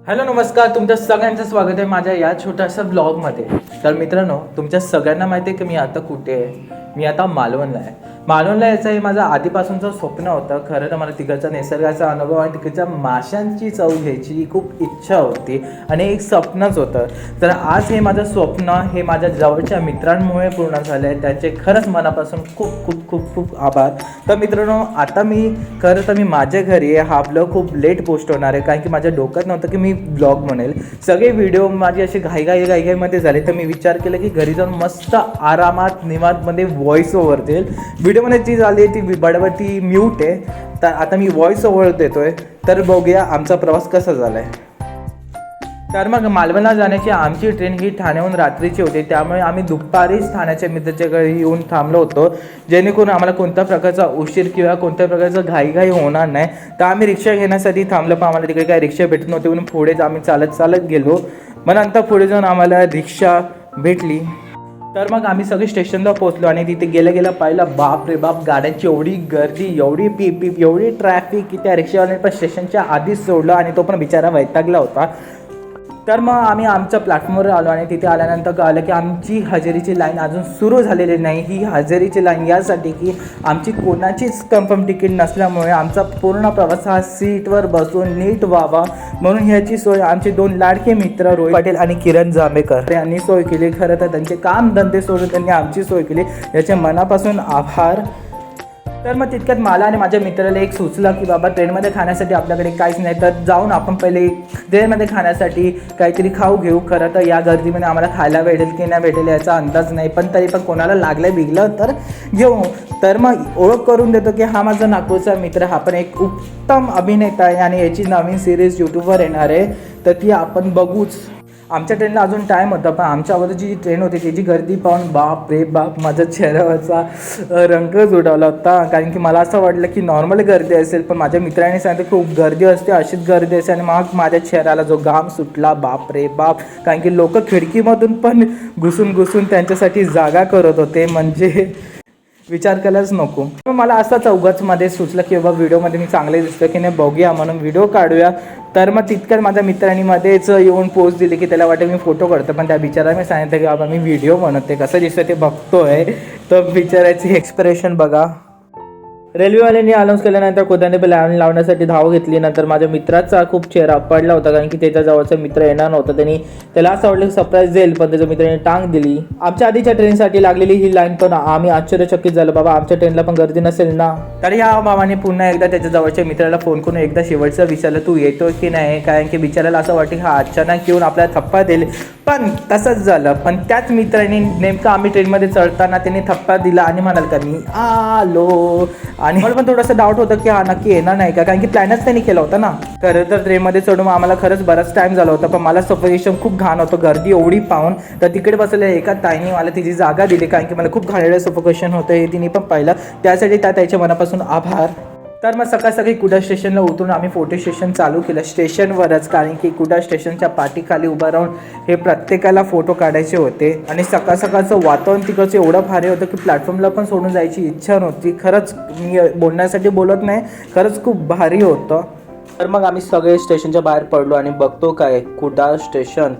Hello नमस्कार, तुमच्या सगळ्यांचं स्वागत आहे माझ्या या छोट्याशा ब्लॉगमध्ये. तर मित्रांनो, तुमच्या सगळ्यांना माहिती आहे की मी आता कुठे आहे. मी आता मालवणला आहे. मालवणला यायचं हे माझं आधीपासूनचं स्वप्न होतं. खरं तर मला तिकडचा निसर्गाचा अनुभव आणि तिकडच्या माशांची चव घ्यायची खूप इच्छा होती आणि एक स्वप्नच होतं. तर आज हे माझं स्वप्न हे माझ्या जवळच्या मित्रांमुळे पूर्ण झालं आहे. त्यांचे खरंच मनापासून खूप खूप खूप खूप आभार. तर मित्रांनो, आता मी खरं तर मी माझ्या घरी आहे. हा ब्लॉग खूप लेट पोस्ट होणार आहे कारण की माझ्या डोक्यात नव्हतं की मी ब्लॉग म्हणेल. सगळे व्हिडिओ माझे असे घाईमध्ये झाले. तर मी विचार केला की घरी जाऊन मस्त आरामात निवांतमध्ये व्हॉइस ओव्हर देईल. व्हिडिओमध्ये जी झाली ती बडबड म्यूट आहे. तर आता मी व्हॉइस ओव्हर देतोय. तर बघूया आमचा प्रवास कसा झाला आहे. तर मग मालवणला जाण्याची आमची ट्रेन ही ठाण्याहून रात्रीची होती. त्यामुळे आम्ही दुपारीच ठाण्याच्या मित्राच्या घरी येऊन थांबलो होतो, जेणेकरून आम्हाला कोणत्या प्रकारचा उशीर किंवा कोणत्या प्रकारचं घाई होणार नाही. तर आम्ही रिक्षा घेण्यासाठी थांबलो, पण आम्हाला तिकडे काही रिक्षा भेटत नव्हती म्हणून पुढे आम्ही चालत गेलो. मग नंतर पुढे जाऊन आम्हाला रिक्षा भेटली. तर मग आम्ही सगळे स्टेशनला पोहोचलो आणि तिथे गेल्या पाहिलं, बाप रे बाप, गाड्यांची एवढी गर्दी, एवढी पीप एवढी ट्रॅफिक की त्या रिक्षावाल्याने पण स्टेशनच्या आधीच सोडलं आणि तो पण बिचारा वैतागला होता. तर मग आम्ही आमच्या प्लॅटफॉर्मवर आलो आणि तिथे आल्यानंतर कळलं की आमची हजेरीची लाईन अजून सुरू झालेली नाही. ही हजेरीची लाईन यासाठी की आमची कोणाचीच कन्फर्म तिकीट नसल्यामुळे आमचा पूर्ण प्रवास हा सीटवर बसून नीट व्हावा म्हणून ह्याची सोय आमचे दोन लाडके मित्र रोहित पाटील आणि किरण जांभेकर यांनी सोय केली. खरं तर त्यांचे काम धंदे सोडून त्यांनी आमची सोय केली, याचे मनापासून आभार. तर मग तितक्यात मला आणि माझ्या मित्राला एक सुचलं की बाबा, ट्रेनमध्ये खाण्यासाठी आपल्याकडे काहीच नाही, तर जाऊन आपण पहिले ट्रेनमध्ये खाण्यासाठी काहीतरी खाऊ घेऊ. खरं तर या गर्दीमध्ये आम्हाला खायला भेटेल की नाही भेटेल याचा अंदाज नाही, पण तरी पण कोणाला लागलं बिगलं तर घेऊ. तर मग ओळख करून देतो की हा माझा नागपूरचा मित्र, हा पण एक उत्तम अभिनेता आहे आणि याची नवीन सिरीज यूट्यूबवर येणार आहे, तर ती आपण बघूच. आमच्या ट्रेनला अजून टाईम होता, पण आमच्या अगोदरची जी ट्रेन होती त्याची गर्दी पाहून बाप रे बाप, माझ्या चेहऱ्यावरचा रंगच उडाला होता. कारण की मला असं वाटलं की नॉर्मल गर्दी असेल, पण माझ्या मित्रांनी सांगितलं खूप गर्दी असते, अशीच गर्दी असते. आणि मग माझ्या चेहऱ्याला जो घाम सुटला, बाप रे बाप, कारण की लोक खिडकीमधून पण घुसून त्यांच्यासाठी जागा करत होते, म्हणजे विचार करायलाच नको. मग मला असंच उगाचमध्ये सुचलं की बाबा व्हिडिओमध्ये मी चांगले दिसतं की नाही बघूया, म्हणून व्हिडिओ काढूया. तर मग तितक्यात माझ्या मित्रांनी मध्येच येऊन पोस्ट दिली की त्याला वाटतं मी फोटो काढतो, पण त्या बिचाराने मी सांगितलं की बाबा मी व्हिडिओ बनवते, कसं दिसतं ते बघतोय. तर बिचाराची एक्सप्रेशन बघा. रेल्वेवाल्यांनी अनाऊन्स केल्यानंतर कोदाने लाईन लावण्यासाठी धाव घेतली. नंतर माझ्या मित्राचा खूप चेहरा पडला होता, कारण की त्याच्या जवळचा मित्र येणार नव्हता. त्याला असं वाटलं की सरप्राईज देईल, पण त्याच्या मित्राने टांग दिली. आमच्या आधीच्या ट्रेनसाठी लागलेली ही लाईन पण आम्ही आश्चर्यचकित झालो, बाबा आमच्या ट्रेनला पण गर्दी नसेल ना. तर या मामाने पुन्हा एकदा त्याच्या जवळच्या मित्राला फोन करून एकदा शेवटचं विचारलं, तू येतो की नाही, कारण की बिचारायला असं वाटतं की हा अचानक येऊन आपल्याला थप्पा देईल. पण तसंच झालं. पण त्याच मित्राने नेमकं आम्ही ट्रेनमध्ये चढताना त्यांनी थप्पा दिला आणि म्हणाल का मी आलो. आणि मला पण थोडंसं डाऊट होतं की हा नक्की येणार नाही का, कारण की प्लॅनच त्यांनी केला होता ना. खरं तर ट्रेनमध्ये चढून आम्हाला खरंच बराच टाईम झाला होता, पण मला सफोकेशन खूप घाण होतं गर्दी एवढी पाहून. तर तिकडे बसलेल्या एका ताईने मला तिची जागा दिली, कारण की मला खूप घाणेरडं सफोकेशन होतं हे तिने पण पाहिलं, त्यासाठी त्याच्या मनापासून आभार. तर मग सकाळी कुडाळ स्टेशनला उतरून आम्ही फोटो सेशन चालू केलं स्टेशनवरच, कारण की कुडाळ स्टेशनच्या पाठीखाली उभं राहून हे प्रत्येकाला फोटो काढायचे होते. आणि सकाळचं वातावरण तिकडचं एवढं भारी होतं की प्लॅटफॉर्मला पण सोडून जायची इच्छा नव्हती. खरंच मी बोलण्यासाठी बोलत नाही, खरंच खूप भारी होतं. तर मग आम्ही सगळे स्टेशनच्या बाहेर पडलो आणि बघतो काय, कुडाळ स्टेशन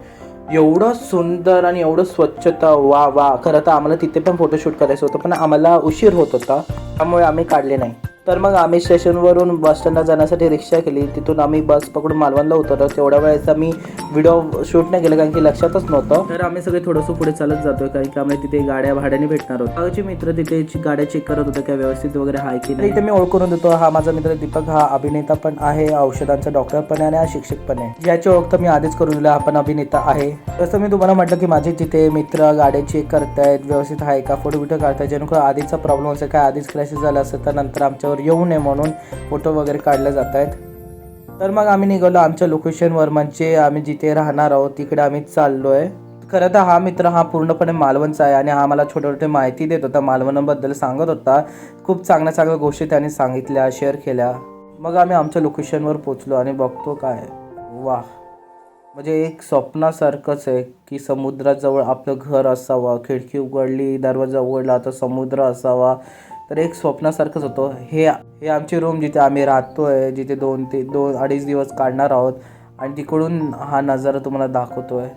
एवढं सुंदर आणि एवढं स्वच्छता, वा. खरं तर आम्हाला तिथे पण फोटोशूट करायचं होतं, पण आम्हाला उशीर होत होता, त्यामुळे आम्ही काढले नाही. तर मग आम्ही स्टेशनवरून बस स्टँडला जाण्यासाठी रिक्षा केली. तिथून आम्ही बस पकडून मालवणला उतरलो. तेवढ्या वेळेचा मी व्हिडिओ शूट नाही केलं, कारण की लक्षातच नव्हतं. तर आम्ही सगळे थोडंसं पुढे चालत जातोय, कारण की आम्ही तिथे गाड्या भाड्याने भेटणार होतो. माझे मित्र तिथे गाड्या चेक करत होते काय व्यवस्थित वगैरे आहे की नाही. इथे मी ओळख करून देतो, हा माझा मित्र दीपक, हा अभिनेता पण आहे, औषधांचा डॉक्टर पण आहे आणि हा शिक्षक पण आहे. याची ओळख तर मी आधीच करून दिला, हा पण अभिनेता आहे. तसं मी तुम्हाला म्हटलं की माझे तिथे मित्र गाड्या चेक करतायत, व्यवस्थित आहे का, फोटो बिटो काढतायत, जेणेकरून आधीचा प्रॉब्लेम असेल काय, आधीच क्रॅशेस झाला असेल तर नंतर आमच्यावर येऊ नये म्हणून फोटो वगैरे काढले जात आहेत. तर मग आम्ही निघालो आमच्या लोकेशनवर, म्हणजे आम्ही जिथे राहणार आहोत तिकडे आम्ही चाललोय. खरं तर हा मित्र हा पूर्णपणे मालवणचा आहे आणि हा मला छोटे माहिती देत होता, मालवणाबद्दल सांगत होता. खूप चांगल्या गोष्टी त्याने सांगितल्या, शेअर केल्या. मग आम्ही आमच्या लोकेशनवर पोचलो आणि बघतो काय, वाह, म्हणजे एक स्वप्नासारखंच आहे की समुद्राजवळ आपलं घर असावं, खिडकी उघडली, दरवाजा उघडला तर समुद्र असावा. तर एक स्वप्नासारखंच होतं. हे आमची रूम जिथे आम्ही राहतोय, जिथे 2 ते 2-2.5 दिवस काढणार आहोत. आणि तिकडून हा नजारा तुम्हाला दाखवतोय.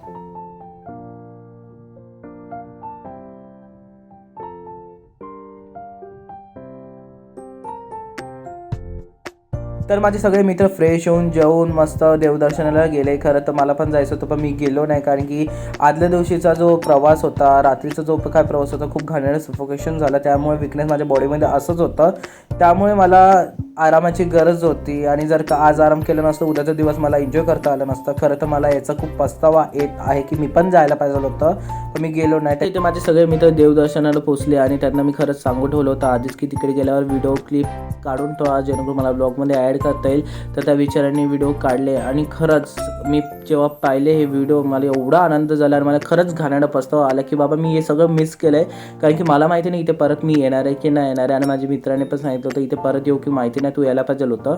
तर माझे सगळे मित्र फ्रेश होऊन जेवून मस्त देवदर्शनाला गेले. खरं तर मला पण जायचं होतं पण मी गेलो नाही, कारण की आदल्या दिवशीचा जो प्रवास होता, रात्रीचा जो काय प्रवास होता, खूप घाणेरडं सफोकेशन झालं. त्यामुळे विकनेस माझ्या बॉडीमध्ये असंच होतं. त्यामुळे मला आरामाची गरज होती आणि जर का आज आराम केला नसतं उद्याचा दिवस मला एन्जॉय करता आलं नसतं. खरं तर मला याचा खूप पस्तावा येत आहे की मी पण जायला पाहिजे होतं पण मी गेलो नाही. तिथे माझे सगळे मित्र देवदर्शनाला पोहोचले आणि त्यांना मी खरंच सांगून ठेवलं होतं आधीच की तिकडे गेल्यावर व्हिडिओ क्लिप काढून ठेवा जेणेकरून मला ब्लॉगमध्ये ॲड करता येईल. तर त्या विचारांनी व्हिडिओ काढले आणि खरंच मी जेव्हा पाहिले हे व्हिडिओ मला एवढा आनंद झाला आणि मला खरंच घाणेरडा पस्तावा आला की बाबा मी हे सगळं मिस केलं आहे. कारण की मला माहिती नाही इथे परत मी येणार आहे की नाही येणार आहे आणि माझ्या मित्राने पण सांगितलं होतं इथे परत येऊ की माहिती नाही, तू यायला पाहिजे होतं.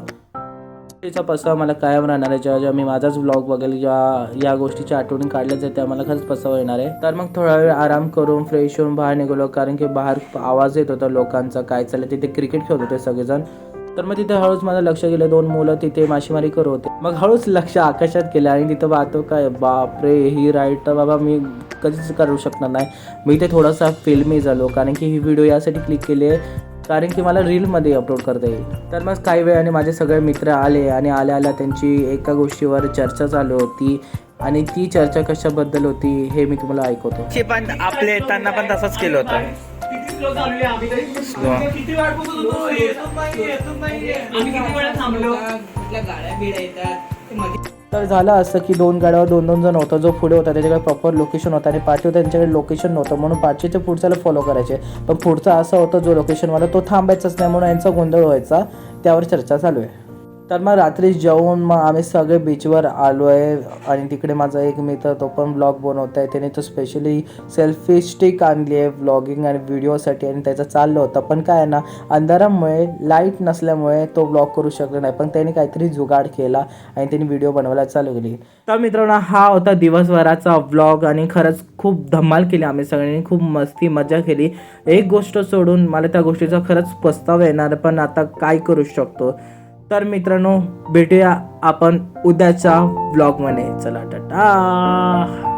त्याचा पस्तावा मला कायम राहणार आहे. जेव्हा मी माझाच ब्लॉग बघेल, जेव्हा या गोष्टीच्या आठवणी काढल्याच आहे तेव्हा मला खरंच पस्तावा येणार आहे. तर मग थोडा वेळ आराम करून फ्रेश होऊन बाहेर निघालो, कारण की बाहेर आवाज येत होता लोकांचा, काय चाललं तिथे क्रिकेट खेळत होते सगळेजण. तर मग तिथे हळूच माझं लक्ष गेलं, 2 मुलं तिथे मासेमारी करत होते. मग हळूच लक्ष आकाशात गेलं आणि तिथं पाहतो काय बापरे, ही राईड तर बाबा मी कधीच करू शकणार नाही. मी इथे थोडासा फिल्मी झालो, कारण की ही व्हिडिओ यासाठी क्लिक केली आहे कारण की मला रीलमध्ये अपलोड करता येईल. तर मग काही वेळाने माझे सगळे मित्र आले आणि आल्या त्यांची एका गोष्टीवर चर्चा चालू होती आणि ती चर्चा कशाबद्दल होती हे मी तुम्हाला ऐकवतो. पण आपले येताना पण तसंच केलं होतं. तर झालं असं की 2 गाड्यावर 2 जण होतं. जो पुढे होता त्याच्याकडे प्रॉपर लोकेशन होतं आणि पाठी होता त्यांच्याकडे लोकेशन नव्हतं, म्हणून पाठीच्या पुढच्याला फॉलो करायचे. पण पुढचा असा होता जो लोकेशनवाला तो थांबायचाच नाही, म्हणून यांचा गोंधळ व्हायचा. त्यावर चर्चा चालू आहे. तर मग रात्री जेवून मग आम्ही सगळे बीचवर आलो आहे आणि तिकडे माझा एक मित्र तो पण ब्लॉग बनवत आहे. त्याने तो स्पेशली सेल्फी स्टिक आणली आहे व्लॉगिंग आणि व्हिडिओसाठी आणि त्याचं चाललं होतं. पण काय आहे ना, अंधारामुळे लाईट नसल्यामुळे तो ब्लॉग करू शकला नाही, पण त्याने काहीतरी जुगाड केला आणि त्याने व्हिडिओ बनवायला चालू केली. तर मित्रांनो, हा होता दिवसभराचा व्लॉग आणि खरंच खूप धमाल केली आम्ही सगळ्यांनी, खूप मस्ती मजा केली. एक गोष्ट सोडून मला त्या गोष्टीचा खरंच पस्तावा येणार, पण आता काय करू शकतो. तर मित्रांनो, भेटूया आपण उद्याच्या व्लॉगमध्ये. चला टाटा.